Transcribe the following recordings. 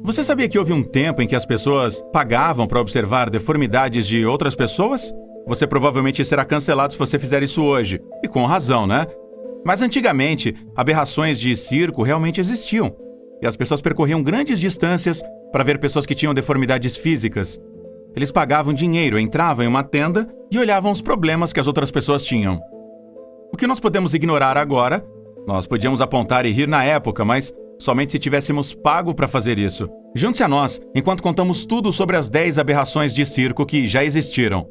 Você sabia que houve um tempo em que as pessoas pagavam para observar deformidades de outras pessoas? Você provavelmente será cancelado se você fizer isso hoje. E com razão, né? Mas antigamente, aberrações de circo realmente existiam. E as pessoas percorriam grandes distâncias para ver pessoas que tinham deformidades físicas. Eles pagavam dinheiro, entravam em uma tenda e olhavam os problemas que as outras pessoas tinham. O que nós podemos ignorar agora? Nós podíamos apontar e rir na época, mas somente se tivéssemos pago para fazer isso. Junte-se a nós enquanto contamos tudo sobre as 10 aberrações de circo que já existiram.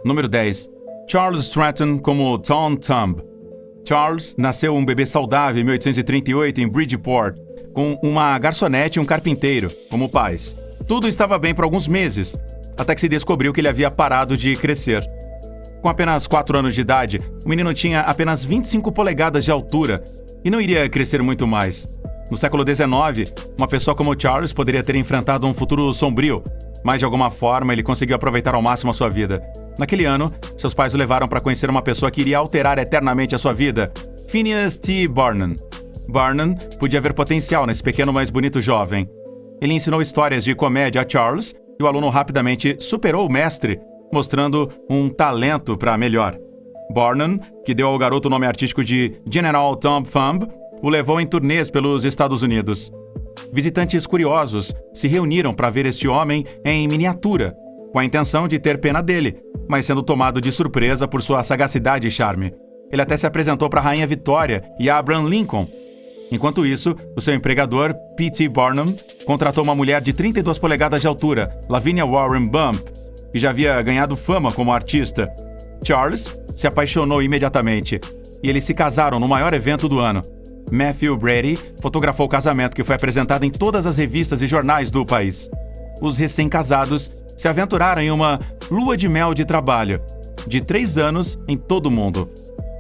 Número 10. Charles Stratton como Tom Thumb. Charles nasceu um bebê saudável em 1838 em Bridgeport, com uma garçonete e um carpinteiro como pais. Tudo estava bem por alguns meses, até que se descobriu que ele havia parado de crescer. Com apenas 4 anos de idade, o menino tinha apenas 25 polegadas de altura e não iria crescer muito mais. No século XIX, uma pessoa como Charles poderia ter enfrentado um futuro sombrio, mas de alguma forma ele conseguiu aproveitar ao máximo a sua vida. Naquele ano, seus pais o levaram para conhecer uma pessoa que iria alterar eternamente a sua vida, Phineas T. Barnum. Barnum podia ver potencial nesse pequeno, mas bonito jovem. Ele ensinou histórias de comédia a Charles e o aluno rapidamente superou o mestre, mostrando um talento para melhor. Barnum, que deu ao garoto o nome artístico de General Tom Thumb, o levou em turnês pelos Estados Unidos. Visitantes curiosos se reuniram para ver este homem em miniatura, com a intenção de ter pena dele, mas sendo tomado de surpresa por sua sagacidade e charme. Ele até se apresentou para a Rainha Vitória e a Abraham Lincoln. Enquanto isso, o seu empregador, P.T. Barnum, contratou uma mulher de 32 polegadas de altura, Lavinia Warren Bump, que já havia ganhado fama como artista. Charles se apaixonou imediatamente, e eles se casaram no maior evento do ano. Matthew Brady fotografou o casamento, que foi apresentado em todas as revistas e jornais do país. Os recém-casados se aventuraram em uma lua de mel de trabalho, de 3 anos em todo o mundo.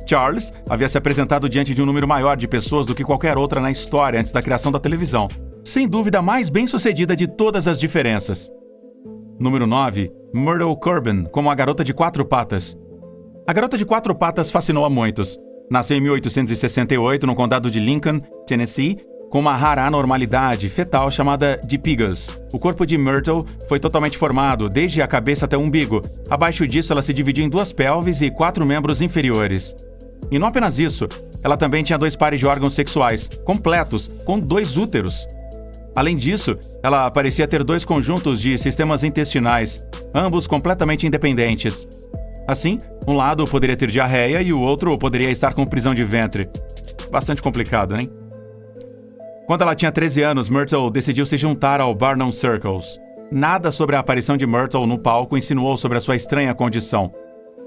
Charles havia se apresentado diante de um número maior de pessoas do que qualquer outra na história antes da criação da televisão. Sem dúvida a mais bem-sucedida de todas as diferenças. Número 9. Myrtle Corbin, como a garota de 4 patas. A garota de 4 patas fascinou a muitos. Nasceu em 1868 no condado de Lincoln, Tennessee, com uma rara anormalidade fetal chamada dipygus. O corpo de Myrtle foi totalmente formado, desde a cabeça até o umbigo. Abaixo disso, ela se dividia em 2 pelvis e 4 membros inferiores. E não apenas isso, ela também tinha 2 pares de órgãos sexuais, completos, com 2 úteros. Além disso, ela parecia ter 2 conjuntos de sistemas intestinais, ambos completamente independentes. Assim, um lado poderia ter diarreia e o outro poderia estar com prisão de ventre. Bastante complicado, hein? Quando ela tinha 13 anos, Myrtle decidiu se juntar ao Barnum Circus. Nada sobre a aparição de Myrtle no palco insinuou sobre a sua estranha condição.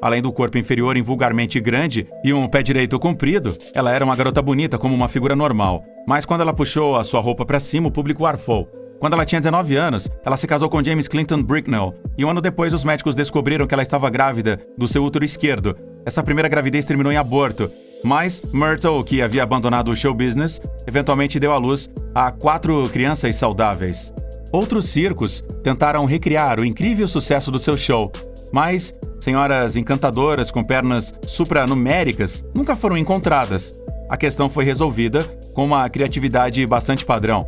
Além do corpo inferior invulgarmente grande e um pé direito comprido, ela era uma garota bonita como uma figura normal. Mas quando ela puxou a sua roupa para cima, o público arfou. Quando ela tinha 19 anos, ela se casou com James Clinton Bricknell, e um ano depois os médicos descobriram que ela estava grávida do seu útero esquerdo. Essa primeira gravidez terminou em aborto, mas Myrtle, que havia abandonado o show business, eventualmente deu à luz a 4 crianças saudáveis. Outros circos tentaram recriar o incrível sucesso do seu show, mas senhoras encantadoras com pernas supranuméricas nunca foram encontradas. A questão foi resolvida com uma criatividade bastante padrão,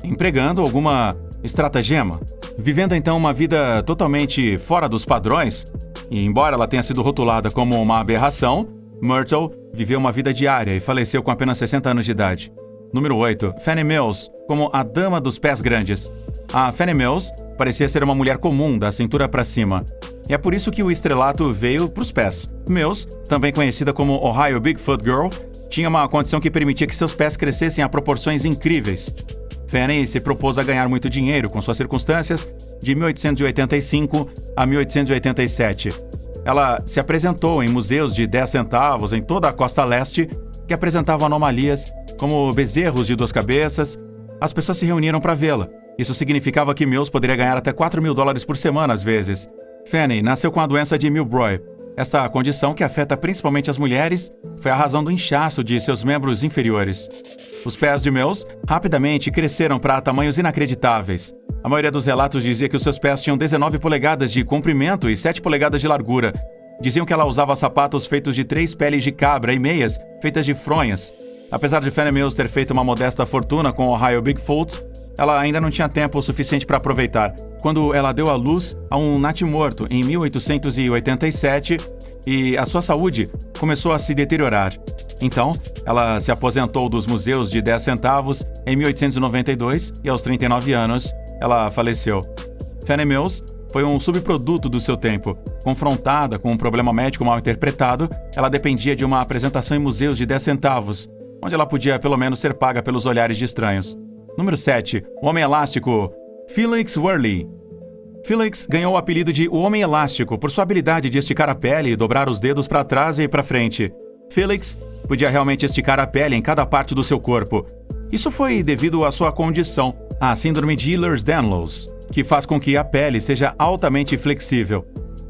empregando alguma estratagema. Vivendo então uma vida totalmente fora dos padrões, e embora ela tenha sido rotulada como uma aberração, Myrtle viveu uma vida diária e faleceu com apenas 60 anos de idade. Número 8. Fannie Mills, como a dama dos pés grandes. A Fannie Mills parecia ser uma mulher comum, da cintura para cima. E é por isso que o estrelato veio para os pés. Mills, também conhecida como Ohio Bigfoot Girl, tinha uma condição que permitia que seus pés crescessem a proporções incríveis. Fannie se propôs a ganhar muito dinheiro com suas circunstâncias de 1885 a 1887. Ela se apresentou em museus de 10 centavos em toda a costa leste que apresentavam anomalias como bezerros de 2 cabeças. As pessoas se reuniram para vê-la. Isso significava que Mills poderia ganhar até $4.000 por semana às vezes. Fannie nasceu com a doença de Milroy. Esta condição, que afeta principalmente as mulheres, foi a razão do inchaço de seus membros inferiores. Os pés de Mills rapidamente cresceram para tamanhos inacreditáveis. A maioria dos relatos dizia que os seus pés tinham 19 polegadas de comprimento e 7 polegadas de largura. Diziam que ela usava sapatos feitos de 3 peles de cabra e meias feitas de fronhas. Apesar de Fannie Mills ter feito uma modesta fortuna com Ohio Bigfoot, ela ainda não tinha tempo suficiente para aproveitar, quando ela deu à luz a um natimorto em 1887 e a sua saúde começou a se deteriorar. Então, ela se aposentou dos museus de 10 centavos em 1892 e aos 39 anos, ela faleceu. Fannie Mills foi um subproduto do seu tempo. Confrontada com um problema médico mal interpretado, ela dependia de uma apresentação em museus de 10 centavos, onde ela podia pelo menos ser paga pelos olhares de estranhos. Número 7. O Homem Elástico, Felix Worley. Felix ganhou o apelido de O Homem Elástico por sua habilidade de esticar a pele e dobrar os dedos para trás e para frente. Felix podia realmente esticar a pele em cada parte do seu corpo. Isso foi devido à sua condição, a síndrome de Ehlers-Danlos, que faz com que a pele seja altamente flexível.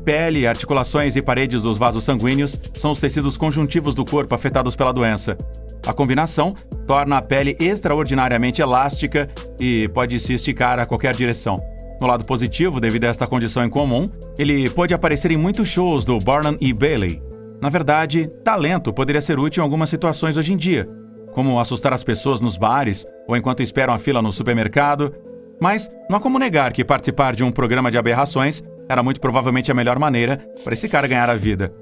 Pele, articulações e paredes dos vasos sanguíneos são os tecidos conjuntivos do corpo afetados pela doença. A combinação torna a pele extraordinariamente elástica e pode se esticar a qualquer direção. No lado positivo, devido a esta condição em comum, ele pôde aparecer em muitos shows do Barnum e Bailey. Na verdade, talento poderia ser útil em algumas situações hoje em dia, como assustar as pessoas nos bares ou enquanto esperam a fila no supermercado. Mas não há como negar que participar de um programa de aberrações era muito provavelmente a melhor maneira para esse cara ganhar a vida.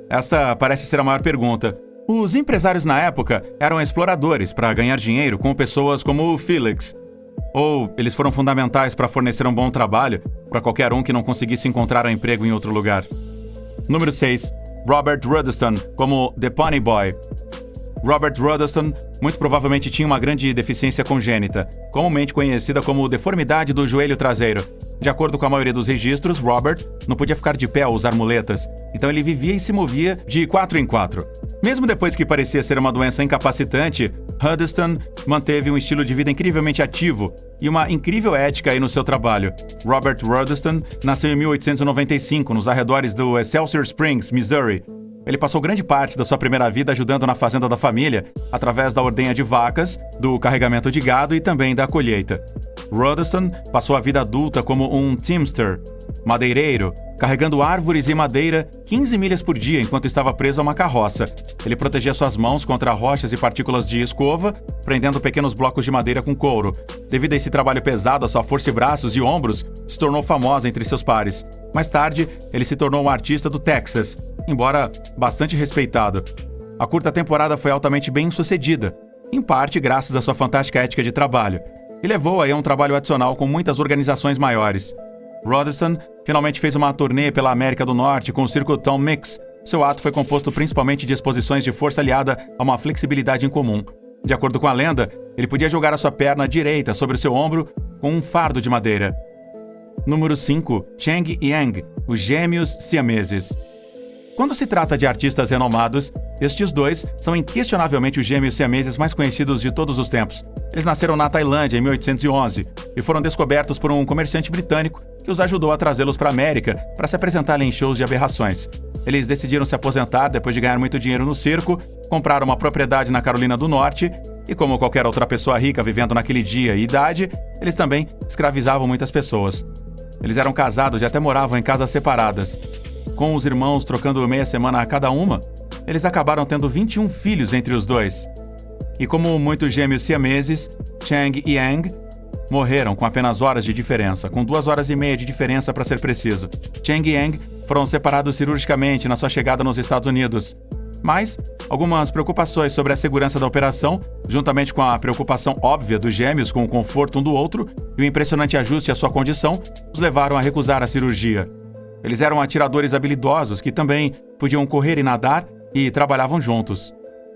Esta parece ser a maior pergunta. Os empresários na época eram exploradores para ganhar dinheiro com pessoas como o Felix. Ou eles foram fundamentais para fornecer um bom trabalho para qualquer um que não conseguisse encontrar um emprego em outro lugar. Número 6. Robert Ruddeston como The Pony Boy. Robert Ruddeston muito provavelmente tinha uma grande deficiência congênita, comumente conhecida como deformidade do joelho traseiro. De acordo com a maioria dos registros, Robert não podia ficar de pé ao usar muletas, então ele vivia e se movia de 4 em 4. Mesmo depois que parecia ser uma doença incapacitante, Ruddeston manteve um estilo de vida incrivelmente ativo e uma incrível ética aí no seu trabalho. Robert Ruddeston nasceu em 1895 nos arredores do Excelsior Springs, Missouri. Ele passou grande parte da sua primeira vida ajudando na fazenda da família, através da ordenha de vacas, do carregamento de gado e também da colheita. Ruddeston passou a vida adulta como um teamster, madeireiro, carregando árvores e madeira 15 milhas por dia enquanto estava preso a uma carroça. Ele protegia suas mãos contra rochas e partículas de escova, prendendo pequenos blocos de madeira com couro. Devido a esse trabalho pesado, a sua força de braços e ombros se tornou famosa entre seus pares. Mais tarde, ele se tornou um artista do Texas, embora bastante respeitado. A curta temporada foi altamente bem-sucedida, em parte graças à sua fantástica ética de trabalho, e levou aí a um trabalho adicional com muitas organizações maiores. Ruddeston finalmente fez uma turnê pela América do Norte com o circo Tom Mix. Seu ato foi composto principalmente de exposições de força aliada a uma flexibilidade incomum. De acordo com a lenda, ele podia jogar a sua perna direita sobre o seu ombro com um fardo de madeira. Número 5. Chang e Yang, os gêmeos siameses. Quando se trata de artistas renomados, estes dois são inquestionavelmente os gêmeos siameses mais conhecidos de todos os tempos. Eles nasceram na Tailândia em 1811 e foram descobertos por um comerciante britânico que os ajudou a trazê-los para a América para se apresentarem em shows de aberrações. Eles decidiram se aposentar depois de ganhar muito dinheiro no circo, compraram uma propriedade na Carolina do Norte e, como qualquer outra pessoa rica vivendo naquele dia e idade, eles também escravizavam muitas pessoas. Eles eram casados e até moravam em casas separadas. Com os irmãos trocando meia semana a cada uma, eles acabaram tendo 21 filhos entre os dois. E como muitos gêmeos siameses, Chang e Yang morreram com apenas horas de diferença, com 2 horas e meia de diferença para ser preciso. Chang e Yang foram separados cirurgicamente na sua chegada nos Estados Unidos. Mas algumas preocupações sobre a segurança da operação, juntamente com a preocupação óbvia dos gêmeos com o conforto um do outro e o impressionante ajuste à sua condição, os levaram a recusar a cirurgia. Eles eram atiradores habilidosos que também podiam correr e nadar e trabalhavam juntos.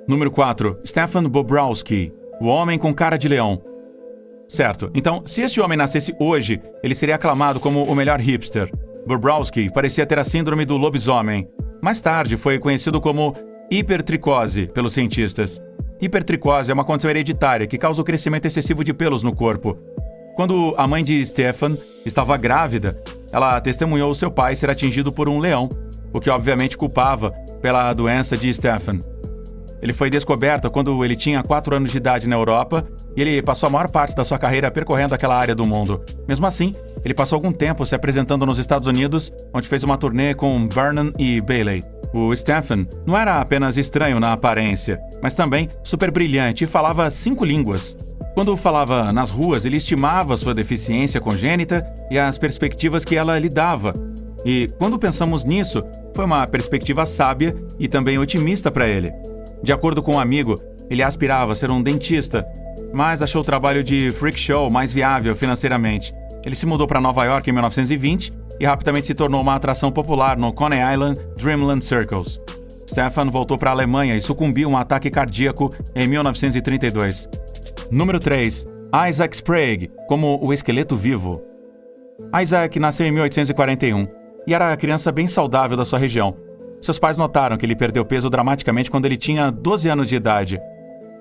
Número 4. Stefan Bobrowski, o homem com cara de leão. Certo, então, se este homem nascesse hoje, ele seria aclamado como o melhor hipster. Bobrowski parecia ter a síndrome do lobisomem. Mais tarde foi conhecido como hipertricose pelos cientistas. Hipertricose é uma condição hereditária que causa o crescimento excessivo de pelos no corpo. Quando a mãe de Stefan estava grávida, ela testemunhou seu pai ser atingido por um leão, o que obviamente culpava pela doença de Stefan. Ele foi descoberto quando ele tinha 4 anos de idade na Europa e ele passou a maior parte da sua carreira percorrendo aquela área do mundo. Mesmo assim, ele passou algum tempo se apresentando nos Estados Unidos, onde fez uma turnê com Burnham e Bailey. O Stephen não era apenas estranho na aparência, mas também super brilhante e falava 5 línguas. Quando falava nas ruas, ele estimava sua deficiência congênita e as perspectivas que ela lhe dava. E, quando pensamos nisso, foi uma perspectiva sábia e também otimista para ele. De acordo com um amigo, ele aspirava a ser um dentista, mas achou o trabalho de freak show mais viável financeiramente. Ele se mudou para Nova York em 1920 e rapidamente se tornou uma atração popular no Coney Island Dreamland Circus. Stephen voltou para a Alemanha e sucumbiu a um ataque cardíaco em 1932. Número 3. Isaac Sprague, como o esqueleto vivo. Isaac nasceu em 1841 e era a criança bem saudável da sua região. Seus pais notaram que ele perdeu peso dramaticamente quando ele tinha 12 anos de idade.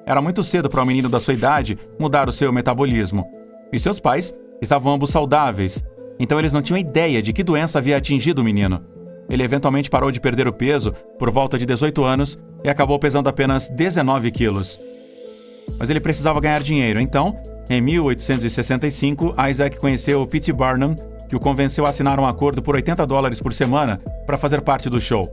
Era muito cedo para um menino da sua idade mudar o seu metabolismo. E seus pais estavam ambos saudáveis, então eles não tinham ideia de que doença havia atingido o menino. Ele eventualmente parou de perder o peso por volta de 18 anos e acabou pesando apenas 19 quilos. Mas ele precisava ganhar dinheiro, então, em 1865, Isaac conheceu P.T. Barnum, que o convenceu a assinar um acordo por $80 por semana para fazer parte do show.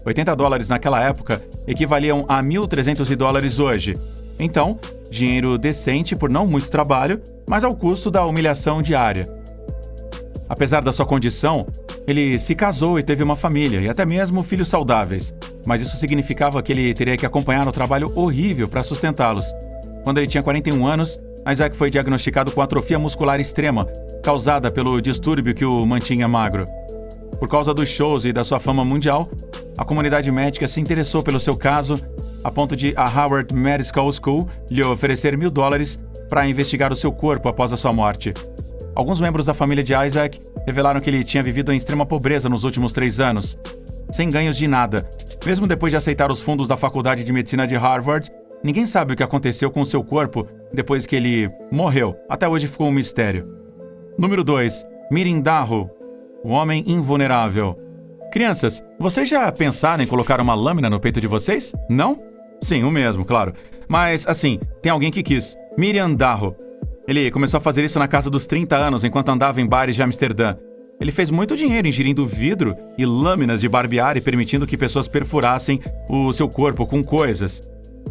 $80 naquela época equivaliam a $1.300 hoje. Então, dinheiro decente por não muito trabalho, mas ao custo da humilhação diária. Apesar da sua condição, ele se casou e teve uma família, e até mesmo filhos saudáveis. Mas isso significava que ele teria que acompanhar um trabalho horrível para sustentá-los. Quando ele tinha 41 anos, Isaac foi diagnosticado com atrofia muscular extrema, causada pelo distúrbio que o mantinha magro. Por causa dos shows e da sua fama mundial, a comunidade médica se interessou pelo seu caso, a ponto de a Harvard Medical School lhe oferecer $1.000 para investigar o seu corpo após a sua morte. Alguns membros da família de Isaac revelaram que ele tinha vivido em extrema pobreza nos últimos 3 anos, sem ganhos de nada. Mesmo depois de aceitar os fundos da Faculdade de Medicina de Harvard, ninguém sabe o que aconteceu com o seu corpo depois que ele morreu. Até hoje ficou um mistério. Número 2. Mirin Daho, o homem invulnerável. Crianças, vocês já pensaram em colocar uma lâmina no peito de vocês? Não? Sim, o mesmo, claro. Mas, assim, tem alguém que quis. Miriam Daho. Ele começou a fazer isso na casa dos 30 anos, enquanto andava em bares de Amsterdã. Ele fez muito dinheiro ingerindo vidro e lâminas de barbear e permitindo que pessoas perfurassem o seu corpo com coisas.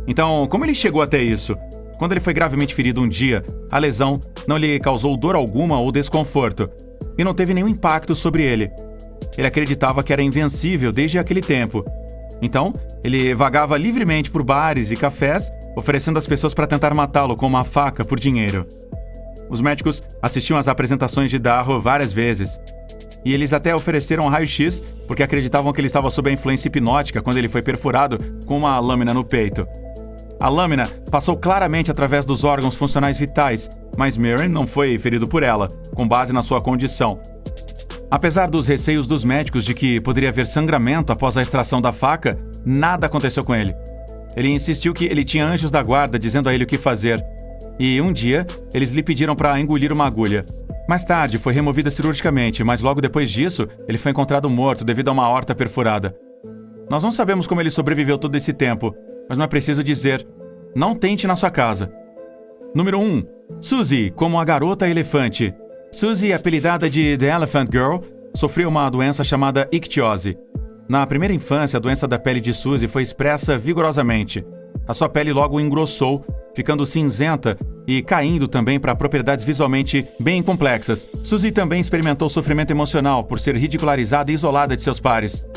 Então, como ele chegou até isso? Quando ele foi gravemente ferido um dia, a lesão não lhe causou dor alguma ou desconforto, e não teve nenhum impacto sobre ele. Ele acreditava que era invencível desde aquele tempo. Então, ele vagava livremente por bares e cafés, oferecendo às pessoas para tentar matá-lo com uma faca por dinheiro. Os médicos assistiam às apresentações de Daho várias vezes, e eles até ofereceram raio-x porque acreditavam que ele estava sob a influência hipnótica quando ele foi perfurado com uma lâmina no peito. A lâmina passou claramente através dos órgãos funcionais vitais, mas Mirin não foi ferido por ela, com base na sua condição. Apesar dos receios dos médicos de que poderia haver sangramento após a extração da faca, nada aconteceu com ele. Ele insistiu que ele tinha anjos da guarda dizendo a ele o que fazer. E um dia, eles lhe pediram para engolir uma agulha. Mais tarde, foi removida cirurgicamente, mas logo depois disso, ele foi encontrado morto devido a uma aorta perfurada. Nós não sabemos como ele sobreviveu todo esse tempo, mas não é preciso dizer, não tente na sua casa. Número 1. Suzy, como a garota elefante. Suzy, apelidada de The Elephant Girl, sofreu uma doença chamada ictiose. Na primeira infância, a doença da pele de Suzy foi expressa vigorosamente. A sua pele logo engrossou, ficando cinzenta e caindo também para propriedades visualmente bem complexas. Suzy também experimentou sofrimento emocional por ser ridicularizada e isolada de seus pares.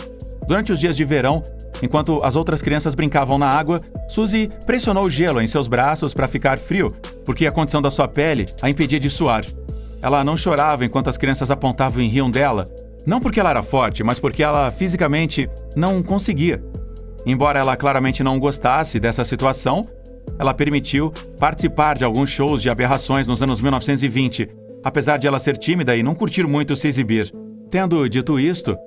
Durante os dias de verão, enquanto as outras crianças brincavam na água, Suzy pressionou o gelo em seus braços para ficar frio, porque a condição da sua pele a impedia de suar. Ela não chorava enquanto as crianças apontavam e riam dela, não porque ela era forte, mas porque ela fisicamente não conseguia. Embora ela claramente não gostasse dessa situação, ela permitiu participar de alguns shows de aberrações nos anos 1920, apesar de ela ser tímida e não curtir muito se exibir. Tendo dito isto,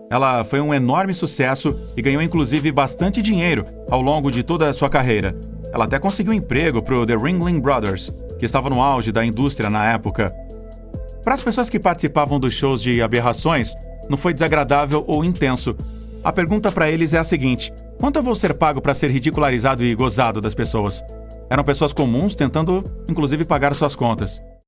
ela foi um enorme sucesso e ganhou inclusive bastante dinheiro ao longo de toda a sua carreira. Ela até conseguiu emprego para o The Ringling Brothers, que estava no auge da indústria na época. Para as pessoas que participavam dos shows de aberrações, não foi desagradável ou intenso. A pergunta para eles é a seguinte: quanto eu vou ser pago para ser ridicularizado e gozado das pessoas? Eram pessoas comuns tentando, inclusive, pagar suas contas.